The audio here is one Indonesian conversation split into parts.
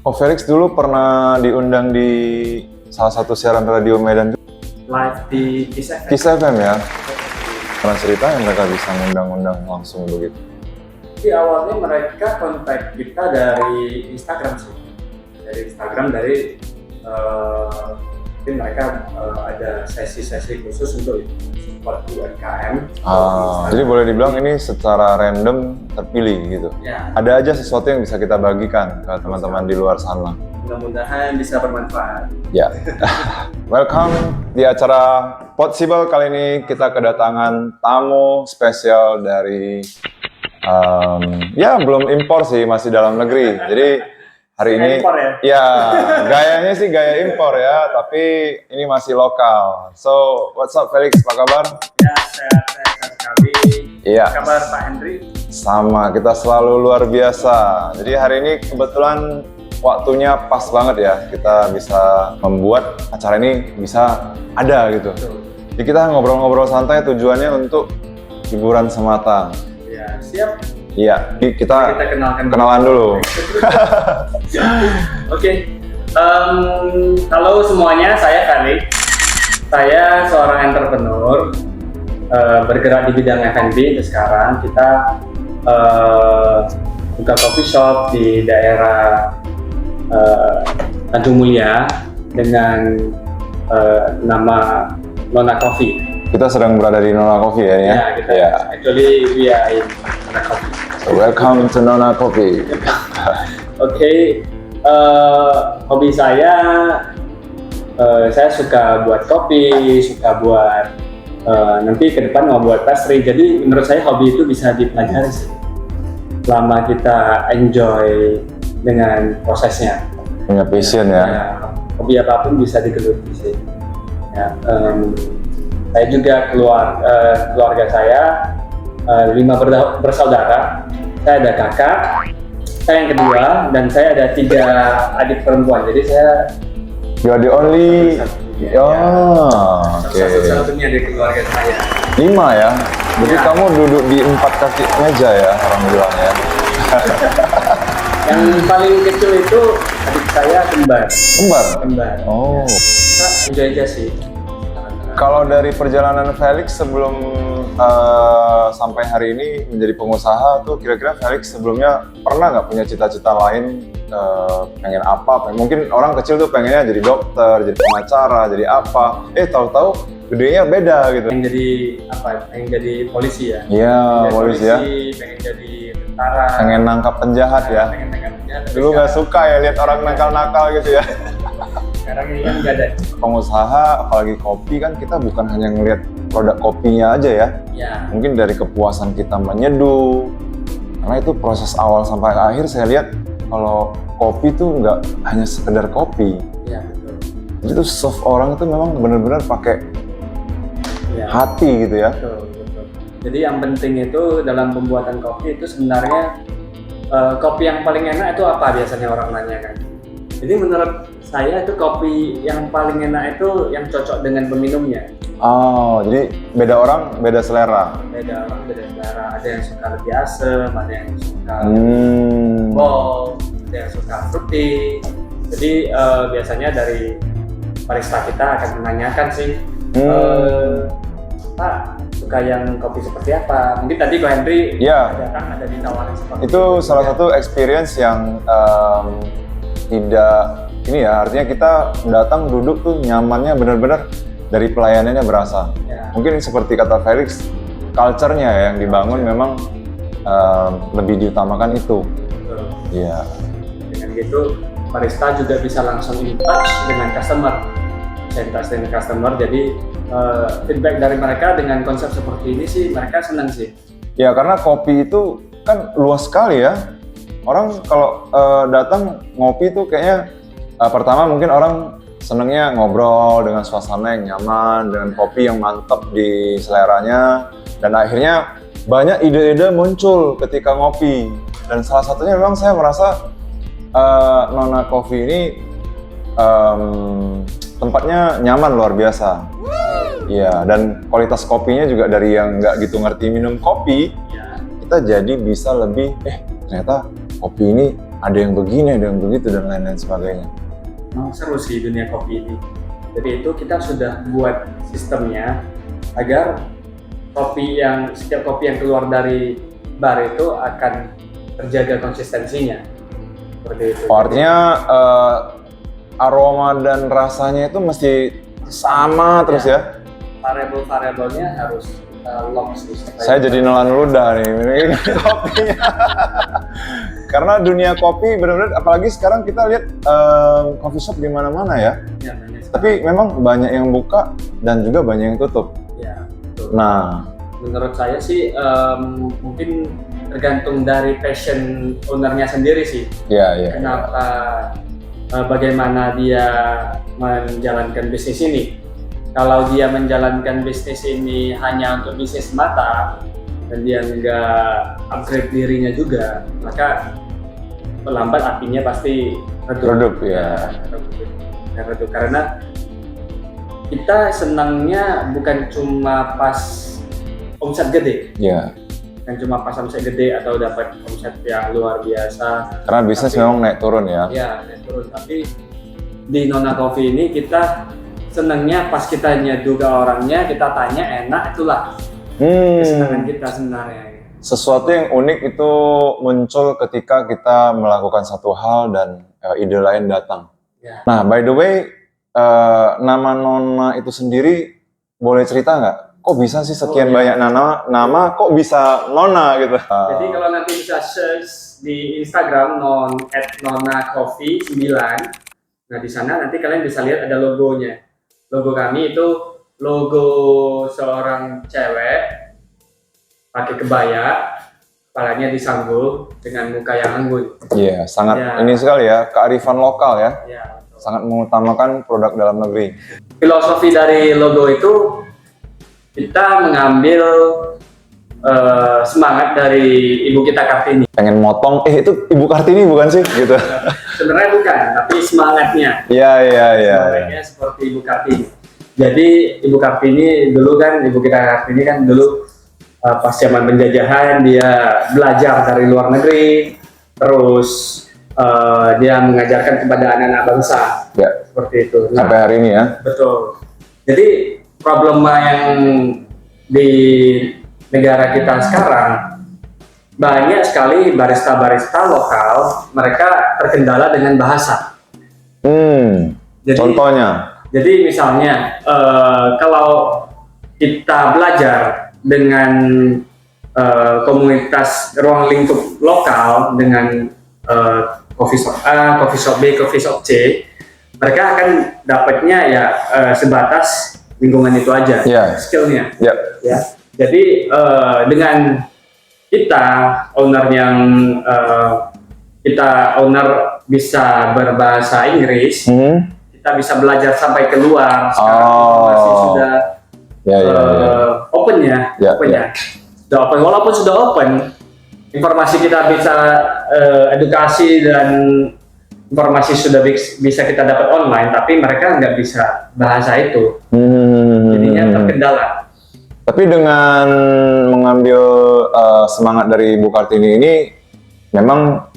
Oh, Felix dulu pernah diundang di salah satu siaran radio Medan live di Kiss FM ya? Pernah cerita yang mereka bisa ngundang-undang langsung begitu? Di awalnya mereka kontak kita dari Instagram sih. Mungkin mereka ada sesi-sesi khusus untuk support UMKM. Jadi boleh dibilang ini secara random terpilih gitu. Ya. Ada aja sesuatu yang bisa kita bagikan ke teman-teman di luar sana. Mudah-mudahan bisa bermanfaat. Ya. Welcome di acara Possible. Kali ini kita kedatangan tamu spesial dari belum impor sih, masih dalam negeri. Jadi hari ini impor ya gayanya sih gaya impor ya, tapi ini masih lokal. So, what's up Felix? Apa kabar? Ya, sehat sekali. Iya. Apa kabar Pak Henry? Sama, kita selalu luar biasa. Jadi hari ini kebetulan waktunya pas banget ya, kita bisa membuat acara ini bisa ada gitu. Jadi kita ngobrol-ngobrol santai, tujuannya untuk hiburan semata. Ya, siap. Iya, kita kenalan dulu. Oke. Halo semuanya, saya Felix. Saya seorang entrepreneur, bergerak di bidang F&B. Sekarang kita buka coffee shop di daerah Tanjung Mulia dengan nama Nona Coffee. Kita sedang berada di Nona Coffee ya? Ya, kita actually we are in Nona Coffee. So, welcome to Nona Coffee. Oke, hobi saya suka buat kopi, suka buat nanti ke depan mau buat pastry. Jadi menurut saya hobi itu bisa dipelajari sih, selama kita enjoy dengan prosesnya. Punya passion ya? Hobi apapun bisa digeluti sih. Ya, saya juga keluarga saya 5 bersaudara. Saya ada kakak, saya yang kedua, dan saya ada 3 adik perempuan. Jadi saya You are the only. Oke. Satu-satunya di keluarga saya. 5 ya? Berarti kamu duduk di 4 kaki meja ya, orang bilang ya? Yang paling kecil itu adik saya kembar. Kembar? Oh. Kita enjoy aja sih. Kalau dari perjalanan Felix sebelum sampai hari ini menjadi pengusaha tuh, kira-kira Felix sebelumnya pernah nggak punya cita-cita lain, pengen apa? Mungkin orang kecil tuh pengennya jadi dokter, jadi pengacara, jadi apa? Tahu-tahu gedenya beda gitu. Pengen jadi apa? Pengen jadi polisi ya? Iya, polisi ya. Pengen jadi tentara. Pengen nangkap penjahat ya? Pengen nangkap penjahat. Dulu nggak suka ya lihat orang nakal-nakal gitu ya? Sekarang ini kan nggak ada. Pengusaha, apalagi kopi kan kita bukan hanya ngelihat produk kopinya aja ya. Ya. Mungkin dari kepuasan kita menyeduh, karena itu proses awal sampai akhir saya lihat kalau kopi tuh nggak hanya sekedar kopi. Iya, betul. Jadi tuh serve orang itu memang benar-benar pakai hati gitu ya. Betul. Jadi yang penting itu dalam pembuatan kopi itu sebenarnya kopi yang paling enak itu apa biasanya orang nanya kan. Jadi menurut saya itu kopi yang paling enak itu yang cocok dengan peminumnya. Oh, jadi beda orang, beda selera. Beda orang, beda selera. Ada yang suka lebih asam, ada yang suka bold, ada yang suka fruity. Jadi biasanya dari barista kita akan menanyakan sih, Pak, suka yang kopi seperti apa? Mungkin tadi Ko Henry datang ada ditawarin seperti itu salah satu experience yang tidak ini ya, artinya kita datang duduk tuh nyamannya benar-benar dari pelayanannya berasa. Ya. Mungkin seperti kata Felix, culture-nya ya yang dibangun memang lebih diutamakan itu. Iya. Dengan gitu barista juga bisa langsung in touch dengan customer. Jadi feedback dari mereka dengan konsep seperti ini sih mereka senang sih. Ya karena kopi itu kan luas sekali ya. Orang kalau datang ngopi tuh kayaknya pertama mungkin orang senengnya ngobrol dengan suasana yang nyaman, dengan kopi yang mantap di seleranya, dan akhirnya banyak ide-ide muncul ketika ngopi. Dan salah satunya memang saya merasa Nona Coffee ini tempatnya nyaman luar biasa. Iya, dan kualitas kopinya juga dari yang nggak gitu ngerti minum kopi, kita jadi bisa lebih, ternyata kopi ini ada yang begini, ada yang begitu dan lain-lain sebagainya. Memang seru sih dunia kopi ini. Jadi itu kita sudah buat sistemnya agar setiap kopi yang keluar dari bar itu akan terjaga konsistensinya. Seperti itu. Artinya aroma dan rasanya itu mesti sama terus ya? Variabel-variabelnya harus lock sih. Saya jadi nelan ludah nih ini kopinya. Karena dunia kopi benar-benar, apalagi sekarang kita lihat coffee shop di mana-mana ya. Ya, Tapi memang banyak yang buka dan juga banyak yang tutup. Ya, betul. Nah, menurut saya sih mungkin tergantung dari passion ownernya sendiri sih. iya. Kenapa, bagaimana dia menjalankan bisnis ini. Kalau dia menjalankan bisnis ini hanya untuk bisnis semata dan dia nggak upgrade dirinya juga, maka lambat apinya pasti redup ya. Redup. Karena kita senangnya bukan cuma pas omset gede, Iya. bukan cuma pas omset gede atau dapat omset yang luar biasa. Karena bisnis memang naik turun ya. Ya, naik turun. Tapi di Nona Coffee ini kita senangnya pas kita nyeduh ke orangnya, kita tanya enak, itulah kesenangan kita sebenarnya. Sesuatu yang unik itu muncul ketika kita melakukan satu hal dan ide lain datang. Ya. Nah, by the way, nama Nona itu sendiri boleh cerita nggak? Kok bisa sih sekian banyak nama, kok bisa Nona gitu? Jadi kalau nanti bisa search di Instagram @nonacoffee 9, nah di sana nanti kalian bisa lihat ada logonya. Logo kami itu logo seorang cewek pakai kebaya, kepalanya disanggul dengan muka yang anggun. Iya, sangat ini sekali ya, kearifan lokal ya. Ya, sangat mengutamakan produk dalam negeri. Filosofi dari logo itu kita mengambil semangat dari Ibu kita Kartini. Pengen motong, itu Ibu Kartini bukan sih? Gitu. Sebenarnya bukan, tapi semangatnya. Iya. Semangatnya seperti Ibu Kartini. Jadi Ibu Kartini dulu kan, Ibu kita Kartini kan dulu pas zaman penjajahan dia belajar dari luar negeri, terus dia mengajarkan kepada anak-anak bangsa. Ya. Seperti itu. Nah, sampai hari ini ya. Betul. Jadi problema yang di negara kita sekarang, banyak sekali barista-barista lokal, mereka terkendala dengan bahasa. Jadi, contohnya? Jadi misalnya, kalau kita belajar dengan komunitas ruang lingkup lokal, dengan coffee shop A, coffee shop B, coffee shop C, mereka akan dapatnya ya sebatas lingkungan itu aja, skillnya. Ya. Jadi dengan kita owner bisa berbahasa Inggris, kita bisa belajar sampai keluar. Sekarang informasi sudah open ya. Sudah open, walaupun sudah open, informasi kita bisa edukasi dan informasi sudah bisa kita dapat online, tapi mereka nggak bisa bahasa itu, jadinya terkendala. Tapi dengan mengambil semangat dari Bu Kartini ini, memang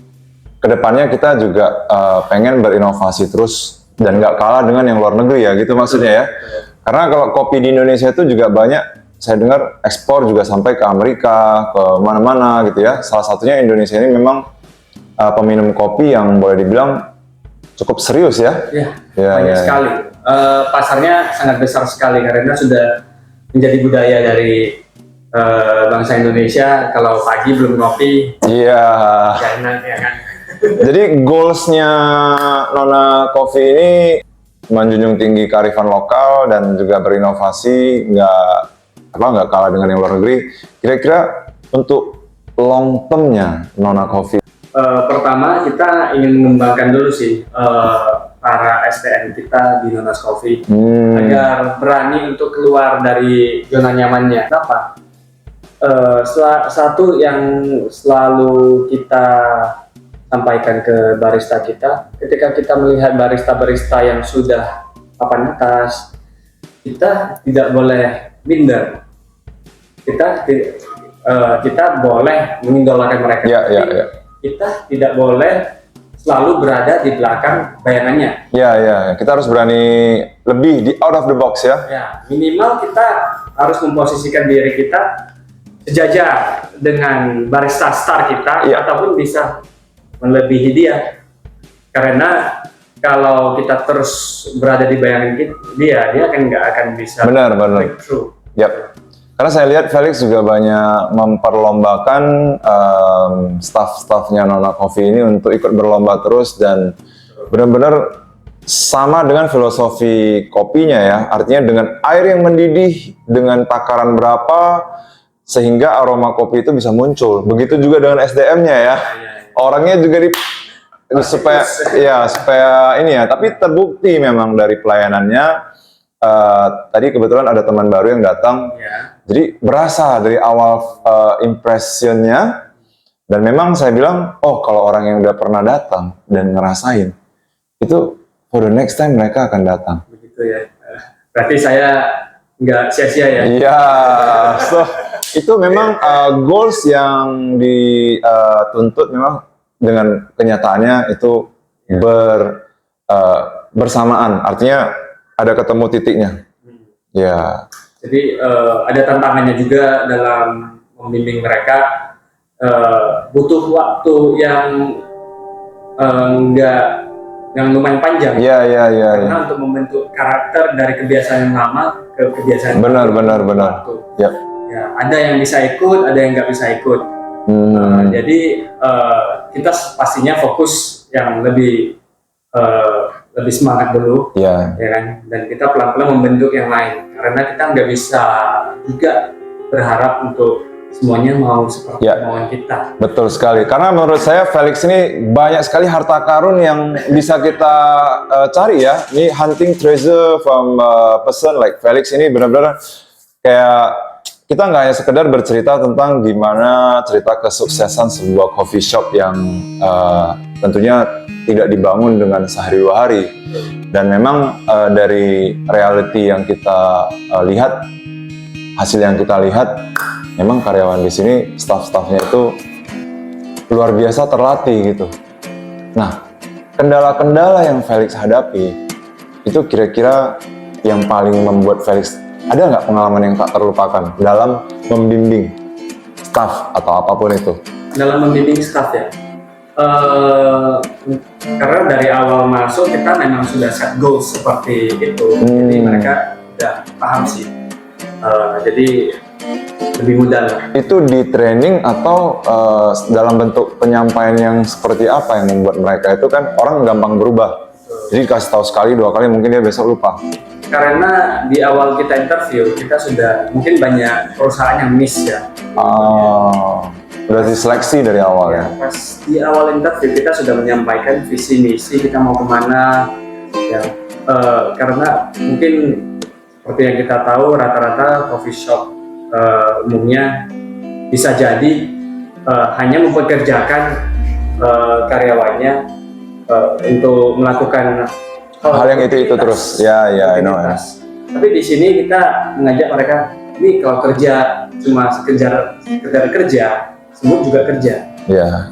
kedepannya kita juga pengen berinovasi terus dan nggak kalah dengan yang luar negeri ya, gitu maksudnya ya. Karena kalau kopi di Indonesia itu juga banyak, saya dengar ekspor juga sampai ke Amerika, ke mana-mana gitu ya. Salah satunya Indonesia ini memang peminum kopi yang boleh dibilang cukup serius ya. Banyak sekali. Pasarnya sangat besar sekali karena sudah menjadi budaya dari bangsa Indonesia. Kalau pagi belum ngopi, enak ya kan. Jadi goalsnya Nona Coffee ini menjunjung tinggi kearifan lokal dan juga berinovasi, nggak kalah dengan yang luar negeri. Kira-kira untuk long termnya Nona Coffee? Pertama kita ingin mengembangkan dulu sih para STM kita di Nona Coffee agar berani untuk keluar dari zona nyamannya. Kenapa? Satu yang selalu kita sampaikan ke barista kita, ketika kita melihat barista-barista yang sudah papan atas, kita tidak boleh minder. Kita boleh mengidolakan mereka. Ya. Kita tidak boleh selalu berada di belakang bayangannya. Ya, kita harus berani lebih di out of the box ya. Ya, minimal kita harus memposisikan diri kita sejajar dengan barista star kita, Ya. ataupun bisa melebihi dia. Karena kalau kita terus berada di bayangan dia nggak akan bisa Benar. breakthrough. Yap. Karena saya lihat Felix juga banyak memperlombakan staff-staffnya Nona Coffee ini untuk ikut berlomba terus dan benar-benar sama dengan filosofi kopinya ya. Artinya dengan air yang mendidih, dengan takaran berapa, sehingga aroma kopi itu bisa muncul. Begitu juga dengan SDM-nya ya. Orangnya juga supaya ini ya. Tapi terbukti memang dari pelayanannya. Tadi kebetulan ada teman baru yang datang. Ya. Jadi berasa dari awal impressionnya, dan memang saya bilang, oh kalau orang yang udah pernah datang dan ngerasain, itu for the next time mereka akan datang. Begitu ya. Berarti saya nggak sia-sia ya. Iya, so itu memang goals yang dituntut memang dengan kenyataannya itu bersamaan, artinya ada ketemu titiknya. Ya. Jadi ada tantangannya juga dalam membimbing mereka. Butuh waktu yang lumayan panjang. Iya. Karena untuk membentuk karakter dari kebiasaan yang lama ke kebiasaan Benar. waktu. Ya. Ya, ada yang bisa ikut, ada yang nggak bisa ikut. Jadi kita pastinya fokus yang lebih semangat dulu, Ya. ya kan? Dan kita pelan-pelan membentuk yang lain. Karena kita nggak bisa juga berharap untuk semuanya mau seperti Ya. kemauan kita. Betul sekali. Karena menurut saya Felix ini banyak sekali harta karun yang bisa kita cari ya. Ini hunting treasure from person like Felix ini benar-benar kayak kita nggak hanya sekedar bercerita tentang gimana cerita kesuksesan sebuah coffee shop yang tentunya tidak dibangun dengan sehari dua hari. Dan memang dari reality yang kita lihat, hasil yang kita lihat, memang karyawan di sini, staff-staffnya itu luar biasa terlatih gitu. Nah, kendala-kendala yang Felix hadapi, itu kira-kira yang paling membuat Felix, ada nggak pengalaman yang tak terlupakan dalam membimbing staff atau apapun itu? Dalam membimbing staff ya, karena dari awal masuk kita memang sudah set goals seperti itu, jadi mereka udah paham sih. Jadi lebih mudah lah. Itu di training atau dalam bentuk penyampaian yang seperti apa yang membuat mereka itu kan orang gampang berubah. Jadi kasih tahu sekali dua kali mungkin dia besok lupa. Karena di awal kita interview kita sudah mungkin banyak perusahaan yang miss ya. Udah diseleksi dari awal ya. Pas di awal interview kita sudah menyampaikan visi misi kita mau kemana. Ya, karena mungkin seperti yang kita tahu rata-rata coffee shop umumnya bisa jadi hanya mempekerjakan karyawannya untuk melakukan hal yang itu terus ya I know ya. Tapi di sini kita mengajak mereka, ini kalau kerja cuma sekedar kerja, semua juga kerja.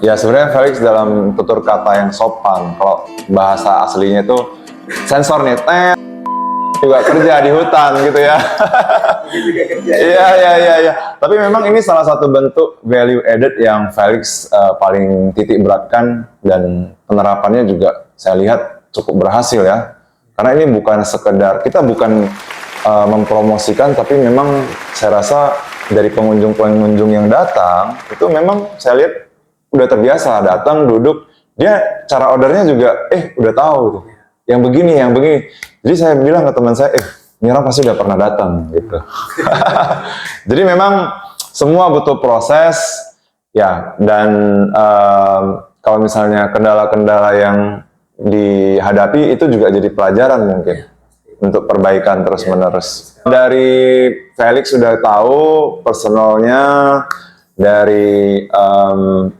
Ya sebenarnya Felix dalam tutur kata yang sopan, kalau bahasa aslinya itu sensor nih, juga kerja di hutan gitu ya. Juga kerja. Iya. Tapi memang ini salah satu bentuk value added yang Felix paling titik beratkan dan penerapannya juga saya lihat cukup berhasil ya. Karena ini bukan sekedar, kita bukan mempromosikan, tapi memang saya rasa dari pengunjung-pengunjung yang datang, itu memang saya lihat udah terbiasa, datang, duduk, dia cara ordernya juga, udah tahu tuh. Yang begini. Jadi saya bilang ke teman saya, ini orang pasti udah pernah datang gitu. Jadi memang semua butuh proses ya, dan kalau misalnya kendala-kendala yang dihadapi itu juga jadi pelajaran mungkin untuk perbaikan terus-menerus. Dari Felix sudah tahu personalnya, dari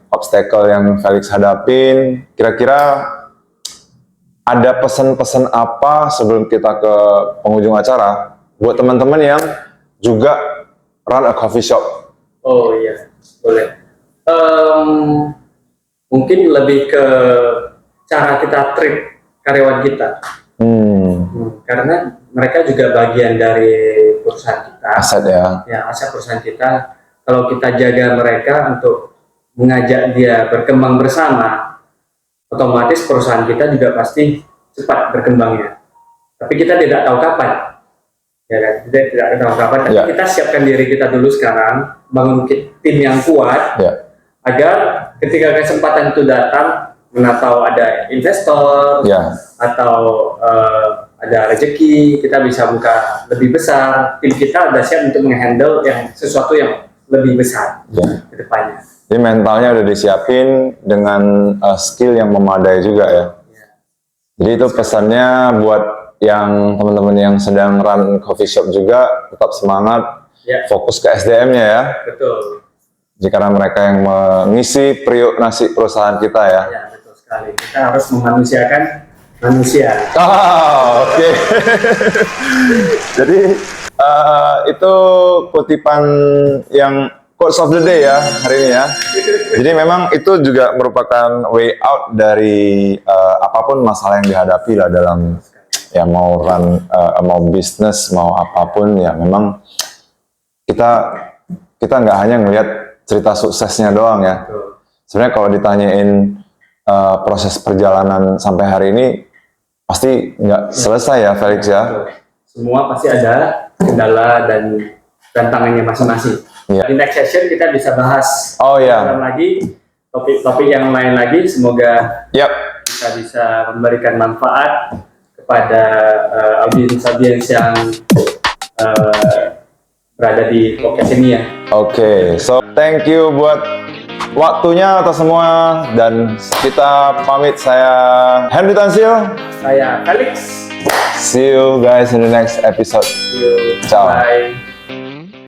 obstacle yang Felix hadapin, kira-kira ada pesan-pesan apa sebelum kita ke penghujung acara buat teman-teman yang juga run a coffee shop? Oh iya, boleh. Mungkin lebih ke cara kita treat karyawan kita. Karena mereka juga bagian dari perusahaan kita. Aset ya. Ya, aset perusahaan kita. Kalau kita jaga mereka untuk mengajak dia berkembang bersama, otomatis perusahaan kita juga pasti cepat berkembangnya. Tapi kita tidak tahu kapan. Ya kan? Kita tidak tahu kapan. Tapi kita siapkan diri kita dulu sekarang, bangun tim yang kuat, agar ketika kesempatan itu datang, mana tahu ada investor atau ada rezeki, kita bisa buka lebih besar. Tim kita udah siap untuk menghandle yang sesuatu yang lebih besar ke depannya. Jadi mentalnya udah disiapin dengan skill yang memadai juga ya. Jadi itu pesannya buat yang teman-teman yang sedang run coffee shop juga, tetap semangat, fokus ke SDM-nya ya. Betul. Jadi karena mereka yang mengisi periuk nasi perusahaan kita ya. Ya, betul sekali. Kita harus memanusiakan manusia. Oke. Jadi itu kutipan yang quotes of the day ya hari ini ya. Jadi memang itu juga merupakan way out dari apapun masalah yang dihadapi lah dalam ya mau run, mau bisnis, mau apapun ya memang kita nggak hanya ngelihat cerita suksesnya doang ya. Sebenarnya kalau ditanyain proses perjalanan sampai hari ini pasti nggak selesai ya Felix ya. Semua pasti ada kendala dan tantangannya masing-masing. Di next session kita bisa bahas lagi topik-topik yang lain lagi. Semoga kita bisa memberikan manfaat kepada audiens yang berada di podcast ini ya. Oke, so thank you buat waktunya atas semua dan kita pamit. Saya Henry Tansil. Saya Felix. See you guys in the next episode. See you. Ciao. Bye.